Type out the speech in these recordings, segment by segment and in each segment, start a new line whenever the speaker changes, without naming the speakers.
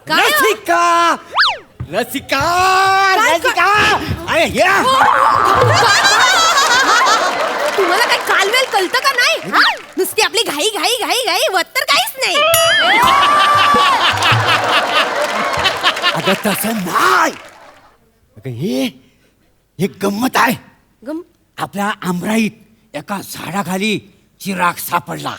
काय?
रसिका रसिका रसिका अरे या
तुम्हाला काय कालवेल कळतं का नाही? नुसती आपली घाई घाई घाई घाई वत तर काहीच नाही.
अगं तसं नाही. अगं हे गंमत आहे. आपल्या आमराईत एका झाडाखाली चिराग सापडला.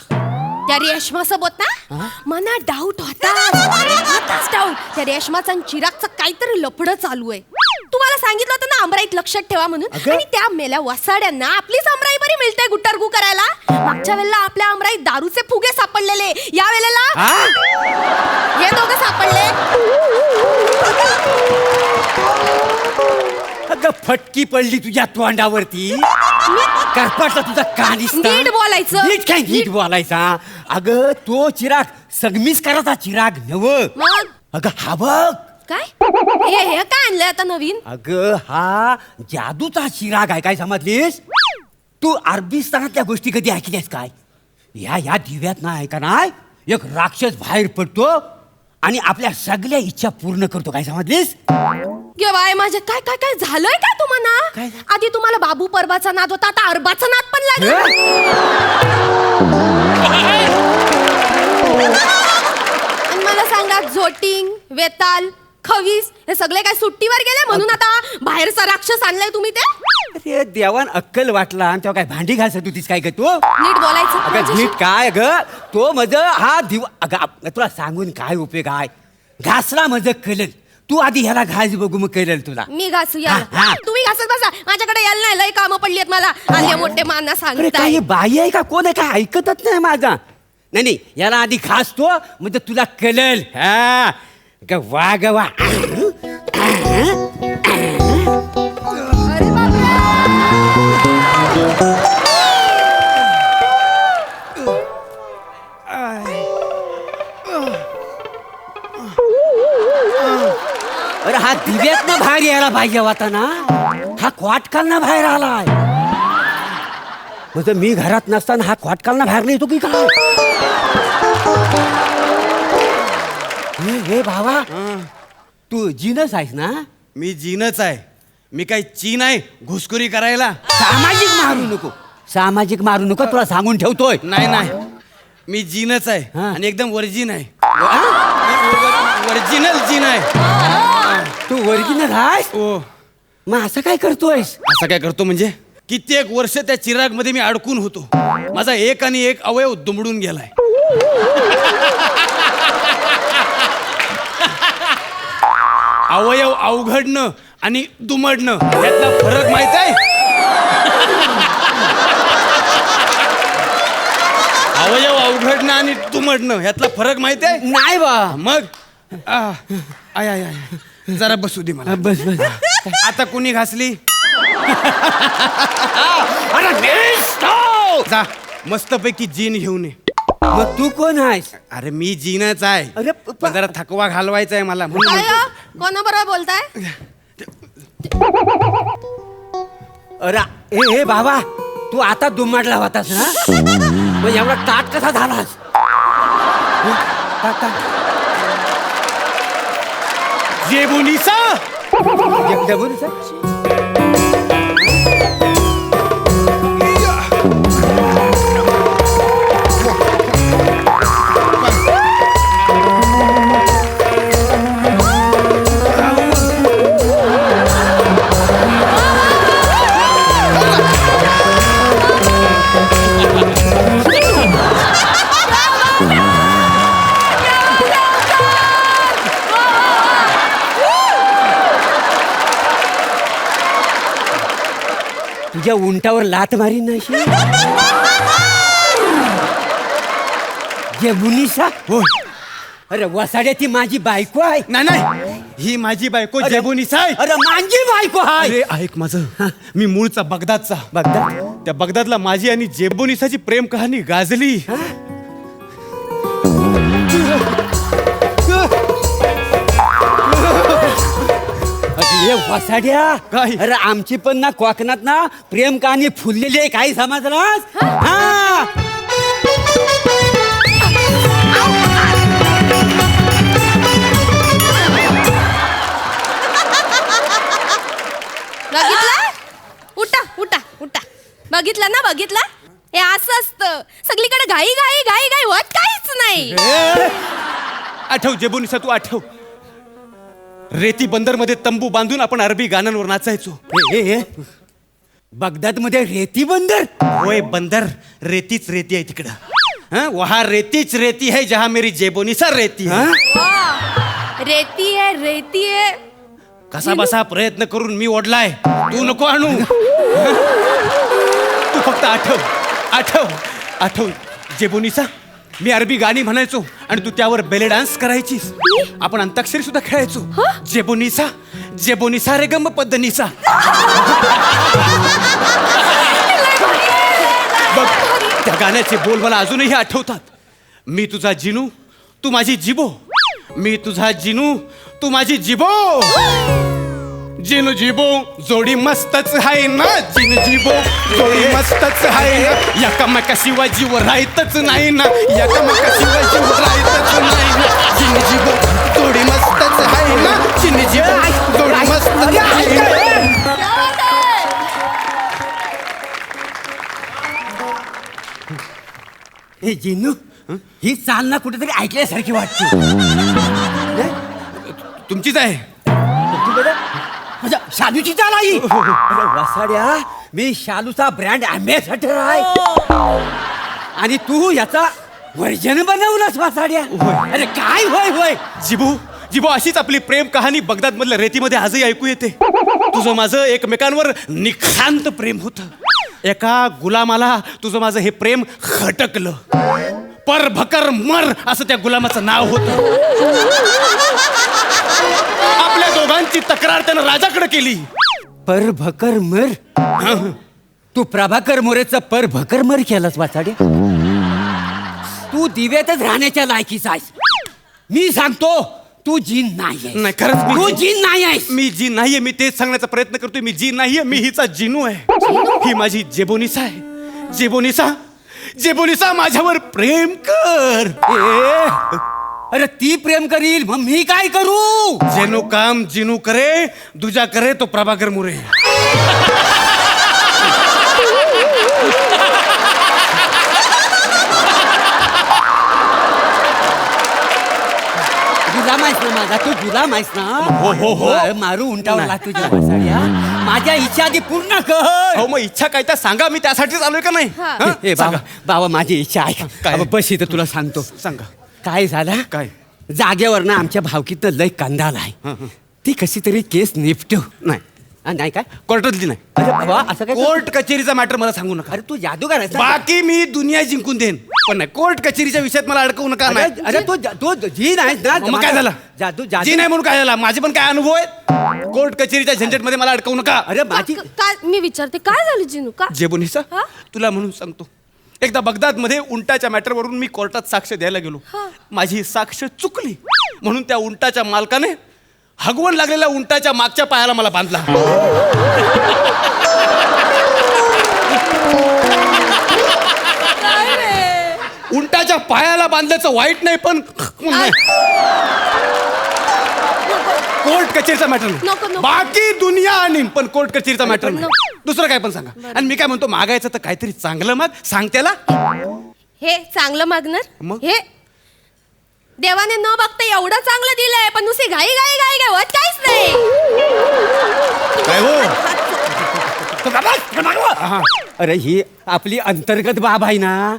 त्या रेशमासोबत ना मना डाऊट होताच डाऊट. त्या रेशमाचा आणि चिरागचं काहीतरी लफडं चालू आहे. तुम्हाला सांगितलं होतं ना आमराईत लक्षात ठेवा म्हणून. आणि त्या मेल्या वसाड्यांना आपलीच आमराई बरी मिळते गुट्टारगू करायला. मागच्या वेळेला आपल्या आमराईत दारूचे फुगे सापडलेले. या वेळेला हे दोघं सापडले.
अगं फटकी पडली तुझ्या तोंडावरती. करपाटला तुझा कानिस.
नीट बोलायचं.
नीट काय नीट बोलायचा. अगं तो चिराग सगमीच करायचा चिराग नव. अगं हा बघ
काय हे काय आणलंय आता नवीन.
अगं हा जादूचा चिराग आहे. काय समजलीस तू? अरबिस्तानातल्या गोष्टी कधी ऐकल्यास काय? या दिव्यात ना ऐका नाही एक राक्षस बाहेर पडतो आणि आपल्या सगळ्या इच्छा पूर्ण करतो. काय समजलीस?
बाय माझ्या काय काय काय झालंय काय तुम्हाला?
काय?
आधी तुम्हाला बाबू परबाचा नाद होता, आता अरबाचा नाद पण लागला. आणि मला सांगा झोटिंग वेताल खवीस हे सगळे काय सुट्टीवर गेले म्हणून आता बाहेरचा राक्षस आणलाय तुम्ही ते?
अरे देवान अक्कल वाटला आणि तेव्हा काय भांडी घासत होतीस काय ग तू?
नीट बोलायचं.
अगं नीट काय ग तो मज हा दिवा. अगं तुला सांगून काय उपयोग आहे? घासला मज कळल. तू आधी ह्याला घास बघू मग कळल तुला.
मी घासू या.
हा.
तुम्ही घासत बसा. माझ्याकडे यायला नाही. लय कामं पडली आहेत मला. आले मोठे माना
अरे
सांगताय.
काय बाई आहे का कोण आहे का ऐकतच नाही माझा. नाही याला आधी खासतो म्हणजे तुला कळल. हा वा ग वा.
अरे बापरे.
अरे हा दिव्यात ना बाहेर यायला पाहिजे होता ना. हा क्वाटकालना बाहेर आलाय. म्हणजे मी घरात नसताना हा क्वाटकालना बाहेर नाही येतो की काय? हे भावा तू जीनस आहेस ना?
मी जीनच आहे. मी काय चीन आहे घुसखोरी करायला?
सामाजिक मारू नको. सामाजिक मारू नको तुला सांगून ठेवतोय.
नाही मी जीनच आहे
हा.
आणि एकदम वर्जिन आहे. ओरिजिनल जीन आहे.
तू ओरिजिनल आहेस?
ओ
मग असं काय करतोयस?
असं काय करतो म्हणजे कित्येक वर्ष त्या चिराग मध्ये मी अडकून होतो. माझा एक आणि एक अवयव दुमडून गेलाय. अवयव अवघडणं आणि दुमडणं यातला फरक माहित आहे? अवयव अवघडणं आणि दुमडणं यातला फरक माहित आहे?
नाही बा.
मग आय आय आय जरा बसू दे मला.
बस बस.
आता कुणी घासली?
अरे नेस्तो!
जा मस्तपैकी जीन घेऊन ये.
मग तू कोण आहेस?
अरे मी जीनच आहे.
अरे
पण जरा थकवा घालवायचा आहे मला म्हणून
काय
म्हणतो.
हो? कोणाबरोबर बोलताय?
अरे हे बाबा तू आता दुमाडला होतास ना. मग एवढा ताट कसा झालास?
जेबुनिसा
तुझ्या उंटावर लात मारीन नाशी. जेबुनिसा?
हो.
अरे वसाड्या ती माझी बायको आहे.
नाही ही माझी बायको जेबुनिसा आहे.
अरे माझी बायको आहे.
अरे ऐक माझं. मी मूळचा बगदादचा.
बघता
त्या बगदादला माझी आणि जेबुनिसाची प्रेम कहाणी गाजली.
हे वसाड्या
काय?
अरे आमची पण ना कोकणात ना प्रेम कहाणी फुललेली आहे. काही समजलास? हा
बघितलं? उठा उठा उठा. बघितलं ना, बघितलं? हे असं असतं, सगळीकडे घाई घाई घाई घाई होत काहीच नाही.
आठव जेबोनिसा, तू आठव. रेती बंदर मध्ये तंबू बांधून आपण अरबी गाण्यांवर नाचायचो.
बगदाद मध्ये रेती बंदर?
होय, बंदर. रेतीच रेती आहे तिकडं. हाँ, वहाँ रेतीच रेती है जहाँ मेरी जेबोनिसा रेती है.
वा, रेती आहे.
कसा बसा प्रयत्न करून मी ओढलाय, तू नको आणू. तू फक्त आठव आठव आठव जेबोनिसा, मी अरबी गाणी म्हणायचो आणि तू त्यावर बेले डान्स करायचीस. आपण अंताक्षरी सुद्धा खेळायचो. जेबोनिसा जेबोनिसा रे गम पद्धनीसा. बघ, त्या गाण्याचे बोल मला अजूनही आठवतात. मी तुझा जिनू, तू माझी जिबो. मी तुझा जिनू, तू माझी जिबो. जिनू जिबो जोडी मस्तच आहे ना. जिनू जिबो जोडी मस्तच आहे ना. एकामेकाशिवाय जीव राहतच नाही ना. एकामेकाशिवाय जीव राहतच नाही ना. जिनू जिबो जोडी मस्तच आहे ना. जिनू जिबो जोडी मस्तच आहे ना.
हे जिनू, ही चाल ना कुठेतरी ऐकल्यासारखी वाटते.
तुमचीच आहे.
म्हणजे शालूची चाल आई. अरे वसाड्या, मी शालूचा ब्रँड अँबॅसेडर आहे आणि तू याचा व्हर्जन बनवलास वसाड्या. अरे काय होय होय.
जिबू जिबू, अशीच आपली प्रेम कहाणी बगदाद मधल्या रेतीमध्ये आजही ऐकू येते. तुझं माझं एकमेकांवर निखांत प्रेम होतं. एका गुलामाला तुझं माझं हे प्रेम खटकलं. पर भकर मर असं त्या गुलामाचं नाव होतं. आपल्या दोघांची तक्रार त्यानं राजाकडे केली.
पर भकर मर? तू प्रभाकर मोरेचं पर भकर मर केलास वाचाड्या. तू दिव्यातच राहण्याच्या लायकीचा आहेस. मी सांगतो, तू जीन नाही.
नाही, खरंच
तू जीन नाही आहेस.
मी जी नाहीये. मी तेच सांगण्याचा प्रयत्न करतोय. मी जी नाहीये, मी हिचा जिनू आहे. ही माझी जेबोनिसा आहे. जेबोनिसा जेबोनिसा, माझ्यावर प्रेम कर.
अरे ती प्रेम करील, मग मी काय करू?
जेनो काम जिनू करे, दुजा करे तो प्रभाकर मुरे.
गुलाम आहेस ना माझा, तू गुलाम आहेस ना.
हो, हो, हो.
मारू उंटावला तुझ्या वसाड्या. माझ्या इच्छा आधी पूर्ण कर.
हो, मग इच्छा काय त्या सांगा. मी त्यासाठीच आलोय का नाही.
हा.
हं?
ए बाबा, बाबा माझी इच्छा आहे.
काय?
बस इथं तुला सांगतो.
सांगा.
काय झालं?
काय?
जागेवर ना आमच्या भावकीतनं लय कंदाल आहे. ती कशी तरी केस निपटव.
नाही,
नाही काय?
कोर्टातली नाही.
अरे बाबा, असं काय?
कोर्ट कचेरीचा मॅटर मला सांगू नका.
अरे तू जादूगार आहेस ना?
बाकी मी दुनिया जिंकून देईन, पण नाही, कोर्ट कचेरीच्या विषयात मला अडकवू नका.
अरे
नाही.
अरे तू जीन आहेस ना.
मग काय झालं?
जादू
जी
जादू
नाही म्हणून काय झालं? माझे पण काय अनुभव आहेत. कोर्ट कचेरीच्या झंझट मध्ये मला अडकवू नका.
अरे माझी
काय मी विचारते, काय झालं जिनू? का
जेबोनिसा,
हा?
तुला म्हणून सांगतो. एकदा बगदाद मध्ये उंटाच्या मॅटरवरून मी कोर्टात साक्ष द्यायला गेलो.
हा.
माझी साक्ष चुकली म्हणून त्या उंटाच्या मालकाने हगवण लागलेल्या उंटाच्या मागच्या पायाला मला बांधला. उंटाच्या पायाला बांधल्याचं वाईट नाही, पण नाही. कोर्ट कचेरीचा मॅटर
नको,
नाही.
नको.
बाकी दुनिया आणि पण कोर्ट कचेरीचा मॅटर
नको.
नाही. दुसरं काय पण सांगा. आणि मी काय म्हणतो, मागायचं तर काहीतरी चांगलं माग. सांग त्याला.
हे चांगलं मागणार?
मग?
हे देवाने न बघता एवढं चांगलं दिलंय, पण नुसती घाई घाई घाई घाई होत काहीच नाही.
काय हो?
हा. अरे ही आपली अंतर्गत बाब आहे ना,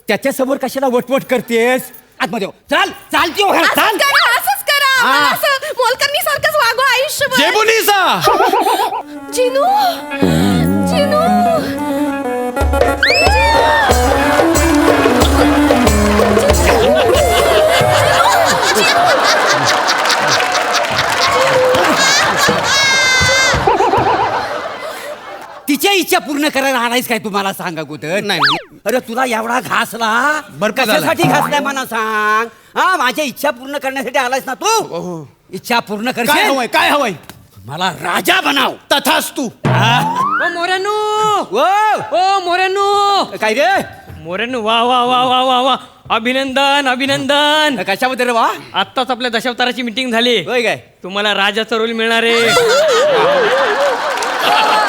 त्याच्यासमोर कशाला वटवट करतेस? आतमध्ये हो. चाल चाल की हो,
असंच
चाल.
करा, असंच करा.
हा.
मला असं मोलकरणी सारखंच वागवा आयुष्यभर.
जेबोनिसा,
जिनू जिनू
तिच्या इच्छा पूर्ण करायला आलायस काय? तुम्हाला सांगा अगोदर.
नाही, नाही.
अरे तुला एवढा घासला,
भरपूर झाला.
कशासाठी घासलाय मला सांग. हा, माझ्या इच्छा पूर्ण करण्यासाठी आलायस ना तू.
हो.
इच्छा पूर्ण
काय
करशील?
हवंय? काय हवंय?
मला राजा बनाव.
तथाच तू.
ओ मोरेनू,
ओ
ओ मोरेनू,
काय रे?
मोरेनू, वा वा वा वा वा वा, अभिनंदन अभिनंदन.
कशाबद्दल रे वा?
आत्ताच आपल्या दशावताराची मीटिंग झाली.
होय काय?
तुम्हाला राजाचा रोल मिळणार आहे.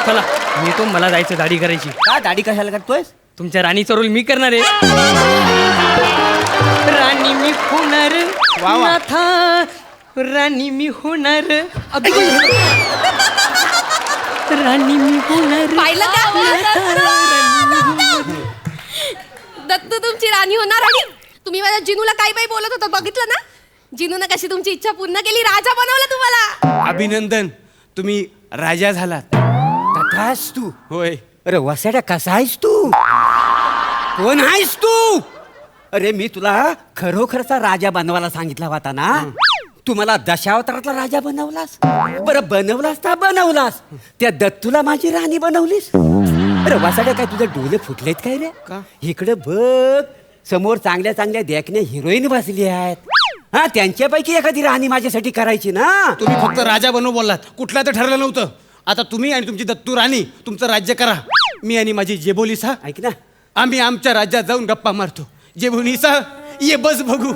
चला मी तो मला जायचं दाढी करायची.
का दाढी कशाला करतोयस?
तुमच्या राणीचा रोल मी करणार आहे. राणी मी होणार
वा वा.
नाथा, राणी मी होणार. अगं. राणी मी होणार.
पाहिलं का? दत्तू तुमची राणी होणार आणि तुम्ही माझ्या जिनूला काय बाई बोलत होता बघितलं ना? जिनूनं कशी तुमची इच्छा पूर्ण केली, राजा बनवला तुम्हाला.
अभिनंदन, तुम्ही राजा झालात.
कथास तू.
होय.
अरे वसाड्या कसा आहेस तू? कोण आहेस तू? अरे मी तुला खरोखरचा राजा बनवायला सांगितला होता ना. तू मला दशावतारातला राजा बनवलास. बरं बनवलास तर बनवलास, त्या दत्तूला माझी राणी बनवलीस. अरे वसाड्या काय तुझे डोळे फुटलेत काय रे?
का?
इकडे बघ, समोर चांगल्या चांगल्या देखण्या हिरोईन बसली आहेत. हा, त्यांच्यापैकी एखादी राणी माझ्यासाठी करायची ना.
तुम्ही फक्त राजा बनव बोललात, कुठला तर ठरलं नव्हतं. आता तुम्ही आणि तुमची दत्तू राणी तुमचं राज्य करा. मी आणि माझी जेबोलीसा
ऐक ना,
आम्ही आमच्या राज्यात जाऊन गप्पा मारतो. जेबोलीसा ये बस बघू.